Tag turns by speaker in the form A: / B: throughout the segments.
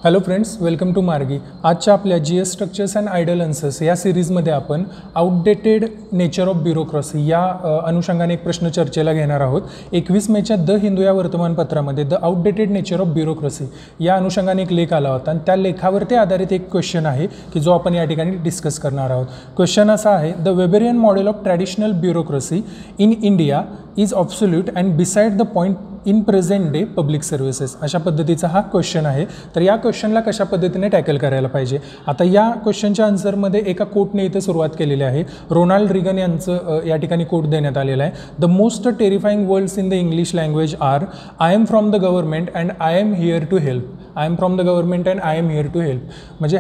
A: Hello friends, welcome to मार्गी. आजच्या आपल्या GS structures and ideal answers या सिरीजमध्ये आपण आउटडेटेड नेचर ऑफ ब्युरोक्रसी या अनुषंगाने एक प्रश्न चर्चेला घेणार आहोत. 21 मेच्या द हिंदू या वर्तमानपत्रामध्ये the outdated nature of bureaucracy या अनुषंगाने एक लेख आला होता आणि त्या लेखावरती आधारित एक क्वेश्चन आहे की जो आपण या ठिकाणी डिस्कस करणार आहोत. क्वेश्चन असा आहे, the Weberian model of traditional bureaucracy in India is absolute and beside the point in present day public services. अशा पद्धतीचा हा क्वेश्चन आहे. तर या क्वेश्चनला कशा पद्धतीने टॅकल करायला पाहिजे. आता या क्वेश्चनच्या आन्सरमध्ये एका कोटने इथे सुरुवात केलेली आहे. रोनाल्ड रिगन यांचं या ठिकाणी कोट देण्यात आलेला आहे. The most terrifying words in the English language are I am from the government and I am here to help. I am from the government and I am here to help. म्हणजे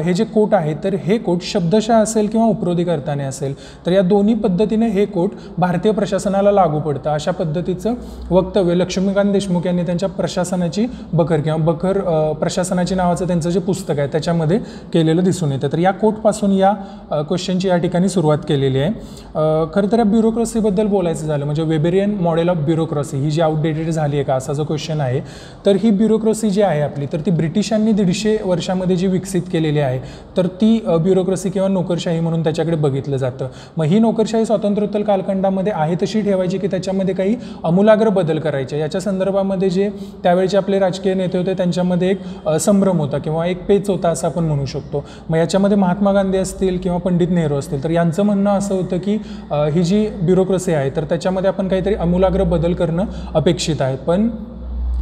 A: हे जे coat आहे तर हे coat शब्दशः असेल किंवा उपरोधिक अर्थाने असेल तर या दोन्ही पद्धतीने हे कोट भारतीय प्रशासनाला लागू पडतं. अशा पद्धतीचं वक्तव्य लक्ष्मीकांत देशमुख यांनी त्यांच्या प्रशासनाची बखर किंवा बखर प्रशासनाची नावाचं त्यांचं जे पुस्तक आहे त्याच्यामध्ये केलेलं दिसून येतं. तर या कोटपासून या क्वेश्चनची या ठिकाणी सुरुवात केलेली आहे. खरं तर या ब्युरोक्रसीबद्दल बोलायचं झालं म्हणजे वेबेरियन मॉडेल ऑफ ब्युरोक्रसी ही जी आउटडेटेड झाली आहे का असा जो क्वेश्चन आहे. तर ही ब्युरोक्रसी जी आहे आपली तर ती ब्रिटिशांनी 150 वर्षामध्ये जी विकसित केलेली आहे तर ती ब्युरोक्रसी किंवा नोकरशाही म्हणून त्याच्याकडे बघितलं जातं. मग ही नोकरशाही स्वातंत्र्योत्तर कालखंडामध्ये आहे तशी ठेवायची की त्याच्यामध्ये काही आमूलाग्र बदल करायचे. याच्या संदर्भामध्ये जे त्यावेळेचे आपले राजकीय नेते होते त्यांच्यामध्ये एक संभ्रम होता किंवा एक पेच होता असं आपण म्हणू शकतो. मग याच्यामध्ये महात्मा गांधी असतील किंवा पंडित नेहरू असतील तर यांचं म्हणणं असं होतं की ही जी ब्युरोक्रसी आहे तर त्याच्यामध्ये आपण काहीतरी आमूलाग्र बदल करणं अपेक्षित आहे. पण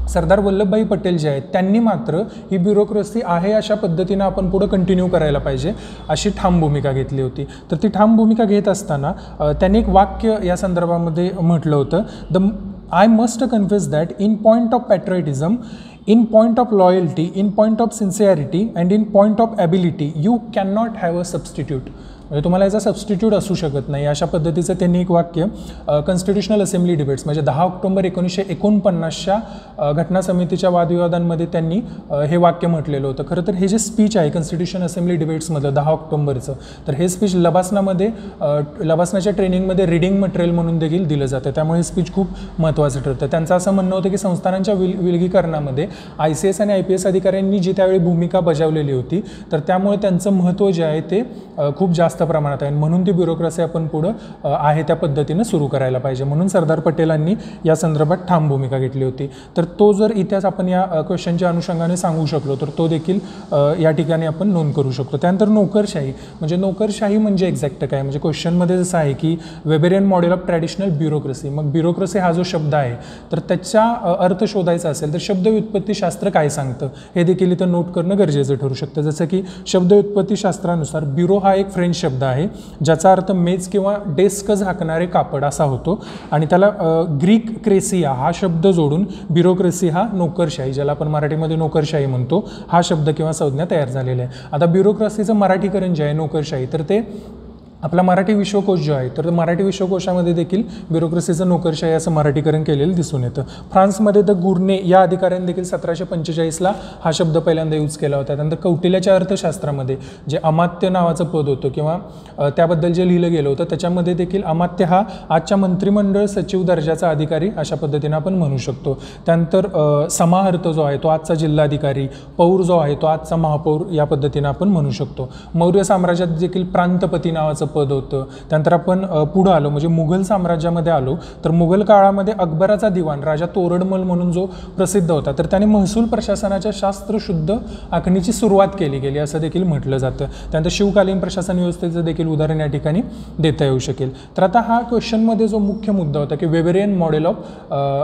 A: सरदार वल्लभभाई पटेल जे आहेत त्यांनी मात्र ही ब्युरोक्रसी आहे अशा पद्धतीनं आपण पुढं कंटिन्यू करायला पाहिजे अशी ठाम भूमिका घेतली होती. तर ती ठाम भूमिका घेत असताना त्यांनी एक वाक्य या संदर्भामध्ये म्हटलं होतं, I must confess that in point of patriotism, in point of loyalty, in point of sincerity and in point of ability, you cannot have a substitute. म्हणजे तुम्हाला याचा सबस्टिट्यूट असू शकत नाही अशा पद्धतीचं त्यांनी एक वाक्य कॉन्स्टिट्युशनल असेंब्ली डिबेट्स म्हणजे 10 ऑक्टोबर 1949च्या घटना समितीच्या वादविवादांमध्ये त्यांनी हे वाक्य म्हटलेलं होतं. खरं तर हे जे स्पीच आहे कॉन्स्टिट्युशन असेंब्ली डिबेट्समधलं 10 ऑक्टोबरचं तर हे स्पीच लबासनाच्या ट्रेनिंगमध्ये रिडिंग मटेरियल म्हणून देखील दिलं जातं. त्यामुळे हे स्पीच खूप महत्त्वाचं ठरतं. त्यांचं असं म्हणणं होतं की संस्थानांच्या विलगीकरणामध्ये ICS आणि IPS अधिकाऱ्यांनी जी त्यावेळी भूमिका बजावलेली होती तर त्यामुळे त्यांचं महत्त्व जे आहे ते खूप जास्त प्रमाणात आहे. म्हणून ती ब्युरोक्रसी आपण पुढं आहे त्या पद्धतीनं सुरू करायला पाहिजे. म्हणून सरदार पटेलांनी या संदर्भात ठाम भूमिका घेतली होती. तर तो जर इतिहास आपण या क्वेश्चनच्या अनुषंगाने सांगू शकलो तर तो देखील या ठिकाणी आपण नोंद करू शकतो. त्यानंतर नोकरशाही म्हणजे एक्झॅक्ट काय म्हणजे क्वेश्चनमध्ये जसं आहे की Weberian model of traditional bureaucracy. मग ब्युरोक्रसी हा जो शब्द आहे तर त्याचा अर्थ शोधायचा असेल तर शब्द व्युत्पत्तीशास्त्र काय सांगतं हे देखील इथं नोट करणं गरजेचं ठरू शकतं. जसं की शब्द व्युत्पत्तीशास्त्रानुसार ब्युरो हा एक फ्रेंच शब्द आहे ज्याचा अर्थ मेज किंवा डेस्क झाकणारे कापड असा होतो आणि त्याला ग्रीक क्रेसिया हा शब्द जोडून ब्युरोक्रसी हा नोकरशाही ज्याला आपण मराठीमध्ये नोकरशाही म्हणतो हा शब्द किंवा संज्ञा तयार झालेला आहे. आता ब्युरोक्रसीचं मराठीकरण जे आहे नोकरशाही तर ते आपला मराठी विश्वकोश जो आहे तर मराठी विश्वकोशामध्ये देखील ब्युरोक्रसीचं नोकरशाही असं मराठीकरण केलेलं दिसून येतं. फ्रान्समध्ये द गुर्ने या अधिकाऱ्यांनी देखील 1745ला हा शब्द पहिल्यांदा यूज केला होता. त्यानंतर कौटिल्याच्या अर्थशास्त्रामध्ये जे अमात्य नावाचं पद होतं किंवा त्याबद्दल जे लिहिलं गेलं होतं त्याच्यामध्ये देखील अमात्य हा आजच्या मंत्रिमंडळ सचिव दर्जाचा अधिकारी अशा पद्धतीनं आपण म्हणू शकतो. त्यानंतर समाहर्त जो आहे तो आजचा जिल्हाधिकारी, पौर जो आहे तो आजचा महापौर या पद्धतीनं आपण म्हणू शकतो. मौर्य साम्राज्यात देखील प्रांतपती नावाचं पद होतं. त्यानंतर आपण पुढं आलो म्हणजे मुघल साम्राज्यामध्ये आलो तर मुघल काळामध्ये अकबराचा दिवाण राजा तोरडमल म्हणून जो प्रसिद्ध होता तर त्याने महसूल प्रशासनाच्या शास्त्रशुद्ध आखणीची सुरुवात केली गेली असं देखील म्हटलं जातं. त्यानंतर शिवकालीन प्रशासन व्यवस्थेचं देखील उदाहरण या ठिकाणी देता येऊ शकेल. तर आता हा क्वेश्चनमध्ये जो मुख्य मुद्दा होता की वेबेरियन मॉडेल ऑफ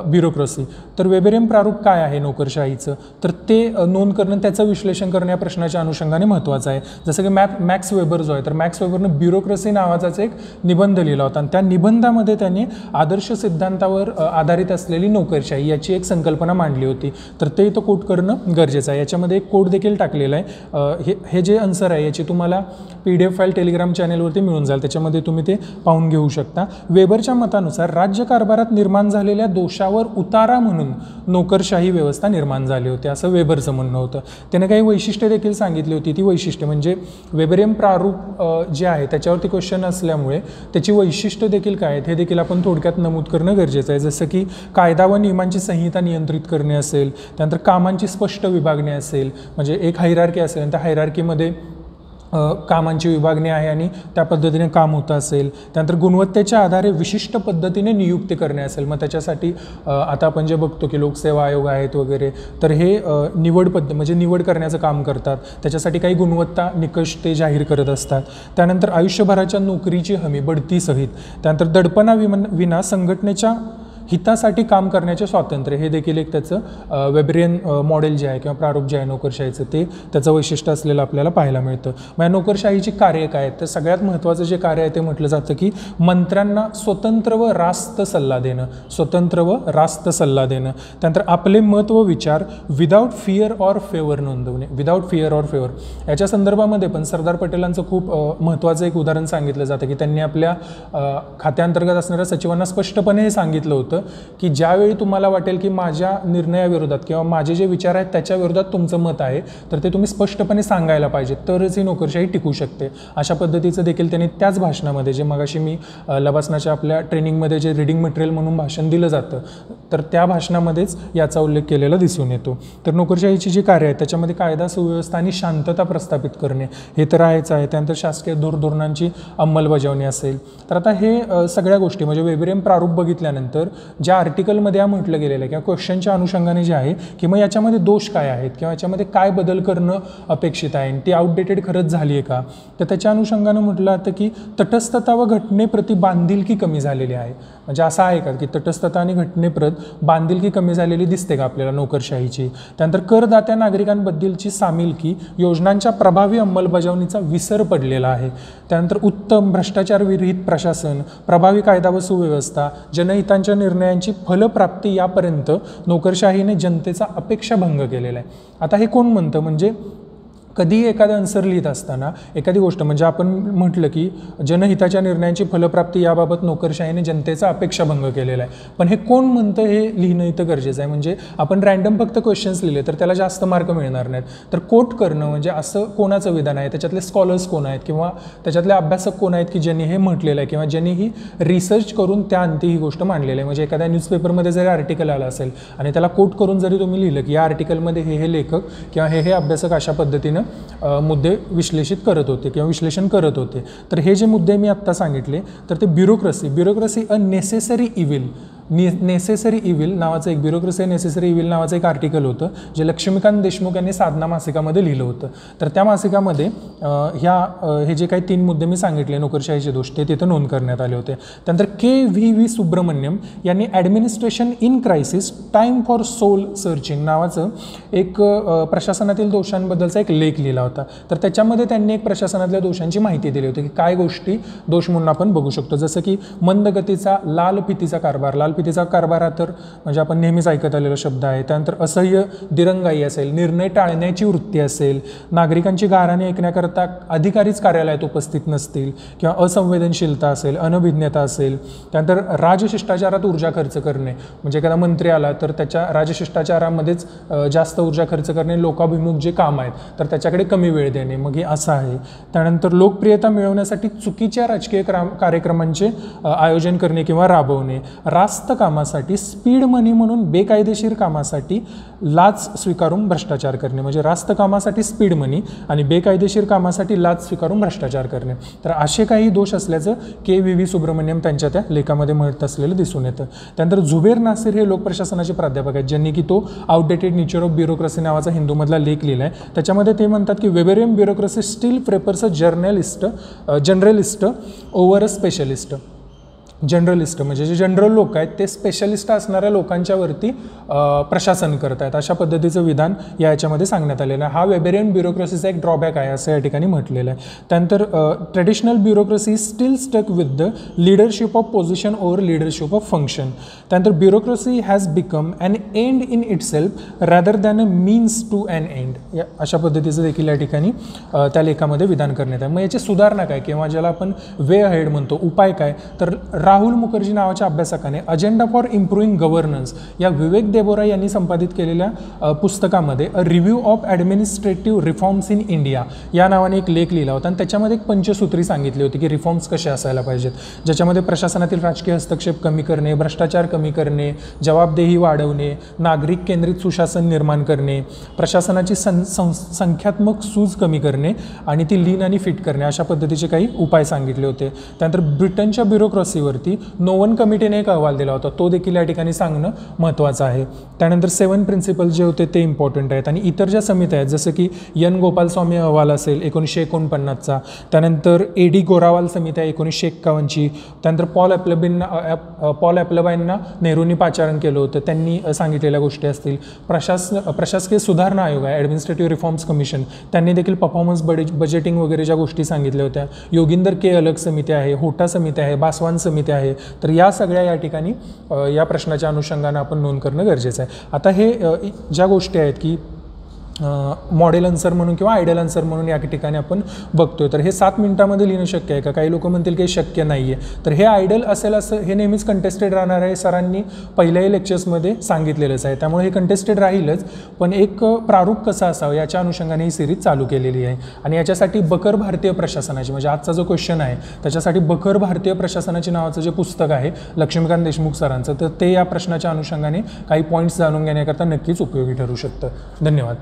A: ब्युरोक्रसी तर वेबेरियन प्रारूप काय आहे नोकरशाहीचं तर ते नोंद करणं त्याचं विश्लेषण करणं या प्रश्नाच्या अनुषंगाने महत्त्वाचं आहे. जसं की मॅक्स वेबर जो आहे तर मॅक्स वेबरनं ब्युरोक्रसी नावाचाच एक निबंध लिहिला होता आणि त्या निबंधामध्ये त्यांनी आदर्श सिद्धांतावर आधारित असलेली नोकरशाही याची एक संकल्पना मांडली होती. तर ते इथं कोट करणं गरजेचं आहे. याच्यामध्ये एक कोड देखील टाकलेला आहे. हे जे आन्सर आहे याची तुम्हाला PDF फाईल टेलिग्राम चॅनेलवरती मिळून जाईल. त्याच्यामध्ये तुम्ही ते पाहून घेऊ शकता. वेबरच्या मतानुसार राज्यकारभारात निर्माण झालेल्या दोषावर उतारा म्हणून नोकरशाही व्यवस्था निर्माण झाली होती असं वेबरचं म्हणणं होतं. त्याने काही वैशिष्ट्ये देखील सांगितली होती. ती वैशिष्ट्ये म्हणजे वेबेरियन प्रारूप जे आहे त्याच्यावरती प्रश्नावरती क्वेश्चन असल्यामुळे त्याची वैशिष्ट्य देखील काय आहेत हे देखील आपण थोडक्यात नमूद करणं गरजेचं आहे. जसं की कायदा व नियमांची संहिता नियंत्रित करणे असेल, त्यानंतर कामांची स्पष्ट विभागणी असेल, म्हणजे एक हायरार्की असेल आणि त्या हायरार्कीमध्ये कामांची विभागणी आहे आणि त्या पद्धतीने काम होतं असेल. त्यानंतर गुणवत्तेच्या आधारे विशिष्ट पद्धतीने नियुक्ती करणे असेल. मग त्याच्यासाठी आता आपण जे बघतो की लोकसेवा आयोग आहेत वगैरे, तर हे म्हणजे निवड करण्याचं काम करतात. त्याच्यासाठी काही गुणवत्ता निकष ते जाहीर करत असतात. त्यानंतर आयुष्यभराच्या नोकरीची हमी बढती सहित. त्यानंतर दडपणा विना संघटनेच्या हितासाठी काम करण्याचे स्वातंत्र्य, हे देखील एक त्याचं वेबरियन मॉडेल जे आहे किंवा प्रारूप जे आहे नोकरशाहीचं ते त्याचं वैशिष्ट्य असलेलं आपल्याला पाहायला मिळतं. मग या नोकरशाहीची कार्य काय आहेत, तर सगळ्यात महत्त्वाचं जे कार्य आहे ते म्हटलं जातं की मंत्र्यांना स्वतंत्र व रास्त सल्ला देणं, स्वतंत्र व रास्त सल्ला देणं. त्यानंतर आपले मत व विचार विदाऊट फिअर ऑर फेवर नोंदवणे, विदाऊट फिअर ऑर फेवर. याच्या संदर्भामध्ये पण सरदार पटेलांचं खूप महत्त्वाचं एक उदाहरण सांगितलं जातं की त्यांनी आपल्या खात्याअंतर्गत असणाऱ्या सचिवांना स्पष्टपणे हे सांगितलं होतं की ज्यावेळी तुम्हाला वाटेल की माझ्या निर्णयाविरोधात किंवा माझे जे विचार आहेत त्याच्या विरोधात तुमचं मत आहे, तर ते तुम्ही स्पष्टपणे सांगायला पाहिजे, तरच ही नोकरशाही टिकू शकते. अशा पद्धतीचं देखील त्यांनी त्याच भाषणामध्ये, जे मगाशी मी लवासनाच्या आपल्या ट्रेनिंगमध्ये जे रीडिंग मटेरियल म्हणून भाषण दिलं जातं, तर त्या भाषणामध्येच याचा उल्लेख केलेला दिसून येतो. तर नोकरशाहीची जी कार्य आहे त्याच्यामध्ये कायदा सुव्यवस्था आणि शांतता प्रस्थापित करणे हे तर आहेच आहे. त्यानंतर शासकीय धोरणांची अंमलबजावणी असेल. तर आता हे सगळ्या गोष्टी म्हणजे वेबरियन प्रारूप बघितल्यानंतर ज्या आर्टिकलमध्ये म्हटलं गेलेलं आहे किंवा क्वेश्चनच्या अनुषंगाने जे आहे की मग याच्यामध्ये दोष काय आहेत किंवा याच्यामध्ये काय बदल करणं अपेक्षित आहे आणि ती आउटडेटेड खरंच झाली आहे का, तर त्याच्या अनुषंगानं म्हटलं जातं की तटस्थता व घटनेप्रती बांधिलकी कमी झालेली आहे. म्हणजे असं आहे का की तटस्थता आणि घटनेप्रत बांधिलकी कमी झालेली दिसते का आपल्याला नोकरशाहीची. त्यानंतर करदात्या नागरिकांबद्दलची सामीलकी, योजनांच्या प्रभावी अंमलबजावणीचा विसर पडलेला आहे. त्यानंतर उत्तम भ्रष्टाचार विरहित प्रशासन, प्रभावी कायदा व सुव्यवस्था, जनहितांच्या निर्णयांची फलप्राप्ती यापर्यंत नोकरशाहीने जनतेचा अपेक्षाभंग केलेला आहे. आता हे कोण म्हणतं, म्हणजे कधी एखादं आन्सर लिहित असताना एखादी गोष्ट म्हणजे आपण म्हटलं की जनहिताच्या निर्णयांची फलप्राप्ती याबाबत नोकरशाहीने जनतेचा अपेक्षाभंग केलेला आहे, पण हे कोण म्हणतं हे लिहिणं इथं गरजेचं आहे. म्हणजे आपण रँडम फक्त क्वेश्चन्स लिहिले तर त्याला जास्त मार्क मिळणार नाहीत. तर कोट करणं म्हणजे असं कोणाचं विधान आहे, त्याच्यातले स्कॉलर्स कोण आहेत किंवा त्याच्यातले अभ्यासक कोण आहेत की ज्यांनी हे म्हटलेलं आहे किंवा ज्यांनी ही रिसर्च करून त्या अंती ही गोष्ट मांडलेली आहे. म्हणजे एखाद्या न्यूजपेपरमध्ये जरी आर्टिकल आलं असेल आणि त्याला कोट करून जरी तुम्ही लिहिलं की या आर्टिकलमध्ये हे लेखक किंवा हे अभ्यासक अशा पद्धतीनं मुद्दे विश्लेषित करत होते किंवा विश्लेषण करत होते. तर हे जे मुद्दे मी आत्ता सांगितले, तर ते bureaucracy a necessary evil, necessary evil नावाचं एक ब्युरोक्रसी नेसेसरी इव्हिल नावाचं एक आर्टिकल होतं जे लक्ष्मीकांत देशमुख यांनी साधना मासिकामध्ये लिहिलं होतं. तर त्या मासिकामध्ये हे जे काही 3 मुद्दे मी सांगितले नोकरशाहीचे दोष ते तिथं नोंद करण्यात आले होते. त्यानंतर KV सुब्रमण्यम यांनी administration in crisis time for soul searching नावाचं एक प्रशासनातील दोषांबद्दलचा एक लेख लिहिला होता. तर त्याच्यामध्ये त्यांनी एक प्रशासनातल्या दोषांची माहिती दिली होती की काय गोष्टी दोष म्हणून आपण बघू शकतो. जसं की मंदगतीचा लाल फितीचा कारभार, फितीचा कारभार हा तर म्हणजे आपण नेहमीच ऐकत आलेला शब्द आहे. त्यानंतर असह्य दिरंगाई असेल, निर्णय टाळण्याची वृत्ती असेल, नागरिकांची गाऱ्हाणे ऐकण्याकरता अधिकारीच कार्यालयात उपस्थित नसतील किंवा असंवेदनशीलता असेल, अनभिज्ञता असेल. त्यानंतर राजशिष्टाचारात ऊर्जा खर्च करणे, म्हणजे एखादा मंत्री आला तर त्याच्या राजशिष्टाचारामध्येच जास्त ऊर्जा खर्च करणे, लोकाभिमुख जे काम आहेत तर त्याच्याकडे कमी वेळ देणे, मग हे असं आहे. त्यानंतर लोकप्रियता मिळवण्यासाठी चुकीच्या राजकीय कार्यक्रमांचे आयोजन करणे किंवा राबवणे, रास्त कामासाठी स्पीड मनी म्हणून बेकायदेशीर कामासाठी लाच स्वीकारून भ्रष्टाचार करणे, म्हणजे रास्त कामासाठी स्पीड मनी आणि बेकायदेशीर कामासाठी लाच स्वीकारून भ्रष्टाचार करणे. तर असे काही दोष असल्याचं KV सुब्रमण्यम त्यांच्या त्या लेखामध्ये म्हणत असलेलं दिसून येतं. त्यानंतर झुबेर नासिर हे लोकप्रशासनाचे प्राध्यापक आहेत ज्यांनी की तो आउटडेटेड नेचर ऑफ ब्युरोक्रसी नावाचा हिंदूमधला लेख लिहिला आहे. त्याच्यामध्ये ते म्हणतात की Weberian bureaucracy still prefers a generalist over a specialist. Generalist म्हणजे जे जनरल लोक आहेत ते स्पेशलिस्ट असणाऱ्या लोकांच्यावरती प्रशासन करत आहेत, अशा पद्धतीचं विधान याच्यामध्ये सांगण्यात आलेलं आहे. हा वेबरियन ब्युरोक्रसीचा एक ड्रॉबॅक आहे असं या ठिकाणी म्हटलेलं आहे. त्यानंतर traditional bureaucracy still stuck with the leadership of position over leadership of function. त्यानंतर bureaucracy has become an end in itself rather than a means to an end. अशा पद्धतीचं देखील या ठिकाणी त्या लेखामध्ये विधान करण्यात आहे. मग याची सुधारणा काय किंवा ज्याला आपण वे अहेड म्हणतो, उपाय काय, तर राहुल मुखर्जी नावाच्या अभ्यासकाने अजेंडा फॉर इम्प्रूव्हिंग गव्हर्नन्स या विवेक देबोरा यांनी संपादित केलेल्या पुस्तकामध्ये a review of administrative reforms in India या नावाने एक लेख लिहिला होता आणि त्याच्यामध्ये एक पंचसूत्री सांगितली होती की रिफॉर्म्स कसे असायला पाहिजेत, ज्याच्यामध्ये प्रशासनातील राजकीय हस्तक्षेप कमी करणे, भ्रष्टाचार कमी करणे, जबाबदेही वाढवणे, नागरिक केंद्रित सुशासन निर्माण करणे, प्रशासनाची संख्यात्मक सूज कमी करणे आणि ती लीन आणि फिट करणे अशा पद्धतीचे काही उपाय सांगितले होते. त्यानंतर ब्रिटनच्या ब्युरोक्रसीवरती नोवन कमिटीने एक अहवाल दिला होता, तो देखील या ठिकाणी सांगणं महत्त्वाचं आहे. त्यानंतर 7 प्रिन्सिपल जे होते ते इम्पॉर्टंट आहेत आणि इतर ज्या समित्या आहेत जसं की एन गोपालस्वामी अहवाल असेल 1949चा, त्यानंतर AD गोरावाल समिती आहे 1951ची, त्यानंतर पॉल ॲप्लबाईंना नेहरूंनी पाचारण केलं होतं, त्यांनी सांगितलेल्या गोष्टी असतील. प्रशासकीय सुधारणा आयोग आहे ॲडमिनिस्ट्रेटिव्ह रिफॉर्म्स कमिशन, त्यांनी देखील परफॉर्मन्स बजेटिंग वगैरे ज्या गोष्टी सांगितल्या होत्या. योगिंदर के अलग समिती आहे, होटा समिती आहे, बासवान समिती आहे. तर या सगळ्या या ठिकाणी या प्रश्नाच्या अनुषंगानं आपण नोंद करणं गरजेचं आहे. आता हे ज्या गोष्टी आहेत की मॉडेल आन्सर म्हणून किंवा आयडियल आन्सर म्हणून या ठिकाणी आपण बघतोय, तर हे 7 मिनिटामध्ये लिहिणं शक्य आहे का? काही लोक म्हणतील की शक्य नाही आहे. तर हे आयडियल असेल असं हे नेहमीच कंटेस्टेड राहणार आहे, सरांनी पहिल्याही लेक्चर्समध्ये सांगितलेलंच आहे, त्यामुळे हे कंटेस्टेड राहीलच. पण एक प्रारूप कसा असावं याच्या अनुषंगाने ही सिरीज चालू केलेली आहे आणि याच्यासाठी बकर भारतीय प्रशासनाची म्हणजे आजचा जो क्वेश्चन आहे त्याच्यासाठी बकर भारतीय प्रशासनाची नावाचं जे पुस्तक आहे लक्ष्मीकांत देशमुख सरांचं, तर ते या प्रश्नाच्या अनुषंगाने काही पॉईंट्स जाणून घेण्याकरता नक्कीच उपयोगी ठरू शकतं. धन्यवाद.